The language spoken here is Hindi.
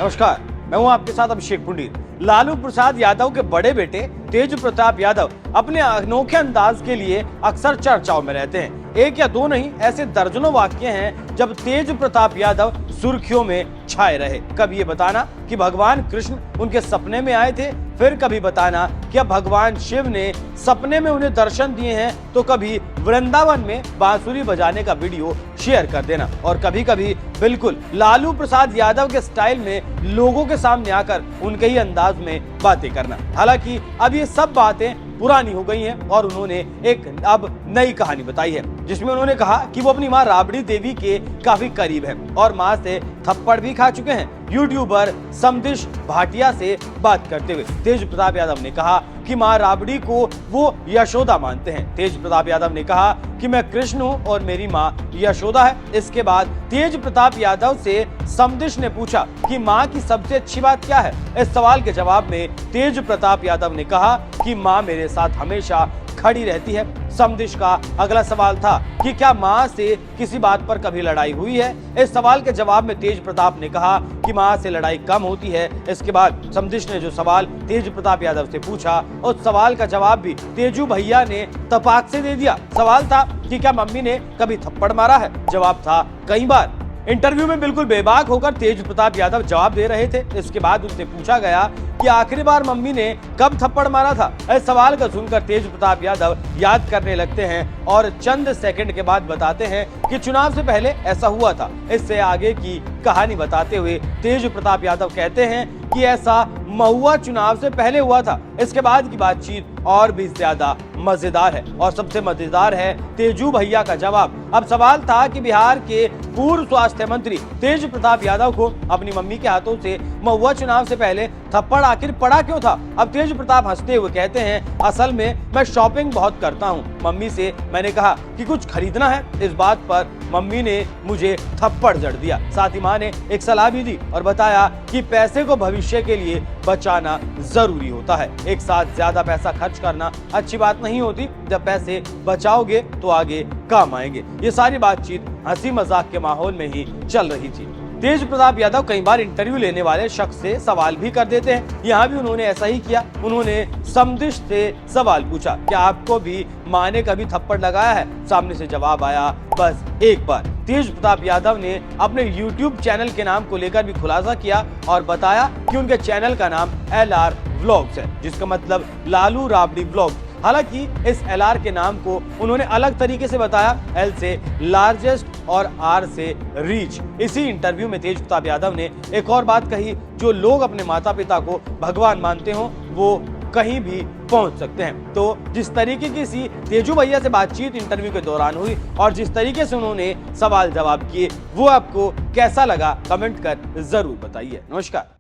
नमस्कार, मैं हूं आपके साथ अभिषेक पुंडीर। लालू प्रसाद यादव के बड़े बेटे तेज प्रताप यादव अपने अनोखे अंदाज के लिए अक्सर चर्चाओं में रहते हैं। एक या दो नहीं, ऐसे दर्जनों वाक्य हैं जब तेज प्रताप यादव सुर्खियों में छाए रहे। कभी ये बताना कि भगवान कृष्ण उनके सपने में आए थे, फिर कभी बताना कि अब भगवान शिव ने सपने में उन्हें दर्शन दिए हैं, तो कभी वृंदावन में बांसुरी बजाने का वीडियो शेयर कर देना, और कभी कभी बिल्कुल लालू प्रसाद यादव के स्टाइल में लोगों के सामने आकर उनके ही अंदाज में बातें करना। हालांकि अब ये सब बातें पुरानी हो गई हैं और उन्होंने एक अब नई कहानी बताई है, जिसमें उन्होंने कहा कि वो अपनी मां राबड़ी देवी के काफी करीब हैं और मां से थप्पड़ भी खा चुके हैं। यूट्यूबर समदिश भाटिया से बात करते हुए तेज प्रताप यादव ने कहा कि मां राबड़ी को वो यशोदा मानते हैं। तेज प्रताप यादव ने कहा कि मैं कृष्ण हूं और मेरी मां यशोदा है। इसके बाद तेज प्रताप यादव से समदिश ने पूछा कि मां की सबसे अच्छी बात क्या है। इस सवाल के जवाब में तेज प्रताप यादव ने कहा कि मां मेरे साथ हमेशा खड़ी रहती है। समदिश का अगला सवाल था कि क्या मां से किसी बात पर कभी लड़ाई हुई है। इस सवाल के जवाब में तेज प्रताप ने कहा कि मां से लड़ाई कम होती है। इसके बाद समदिश ने जो सवाल तेज प्रताप यादव से पूछा, उस सवाल का जवाब भी तेजू भैया ने तपाक से दे दिया। सवाल था कि क्या मम्मी ने कभी थप्पड़ मारा है। जवाब था कई बार। इंटरव्यू में बिल्कुल बेबाक होकर तेज प्रताप यादव जवाब दे रहे थे। इसके बाद उनसे पूछा गया कि आखिरी बार मम्मी ने कब थप्पड़ मारा था। इस सवाल का सुनकर तेज प्रताप यादव याद करने लगते हैं और चंद सेकंड के बाद बताते हैं कि चुनाव से पहले ऐसा हुआ था। इससे आगे की कहानी बताते हुए तेज प्रताप यादव कहते हैं कि ऐसा महुआ चुनाव से पहले हुआ था। इसके बाद की बातचीत और भी ज्यादा मजेदार है और सबसे मजेदार है तेजू भैया का जवाब। अब सवाल था कि बिहार के पूर्व स्वास्थ्य मंत्री तेज प्रताप यादव को अपनी मम्मी के हाथों से महुआ चुनाव से पहले थप्पड़ आखिर पड़ा क्यों था। अब तेज प्रताप हंसते हुए कहते हैं, असल में मैं शॉपिंग बहुत करता हूँ। मम्मी से मैंने कहा कि कुछ खरीदना है। इस बात पर मम्मी ने मुझे थप्पड़ जड़ दिया। साथ ही मां ने एक सलाह भी दी और बताया कि पैसे को भविष्य के लिए बचाना जरूरी होता है। एक साथ ज्यादा पैसा खर्च करना अच्छी बात नहीं होती। जब पैसे बचाओगे तो आगे काम आएंगे। ये सारी बातचीत हंसी मजाक के माहौल में ही चल रही थी। तेज प्रताप यादव कई बार इंटरव्यू लेने वाले शख्स से सवाल भी कर देते हैं। यहाँ भी उन्होंने ऐसा ही किया। उन्होंने समदिश से सवाल पूछा, क्या आपको भी मां ने कभी थप्पड़ लगाया है। सामने से जवाब आया, बस एक बार। तेज प्रताप यादव ने अपने YouTube चैनल के नाम को लेकर भी खुलासा किया और बताया कि उनके चैनल का नाम LR व्लॉग्स है, जिसका मतलब लालू राबड़ी व्लॉग। हालांकि इस LR के नाम को उन्होंने अलग तरीके से बताया, L से लार्जेस्ट और R से रीच। इसी इंटरव्यू में तेज प्रताप यादव ने एक और बात कही, जो लोग अपने माता पिता को भगवान मानते हो वो कहीं भी पहुंच सकते हैं। तो जिस तरीके की सी तेजू भैया से बातचीत इंटरव्यू के दौरान हुई और जिस तरीके से उन्होंने सवाल जवाब किए, वो आपको कैसा लगा कमेंट कर जरूर बताइए। नमस्कार।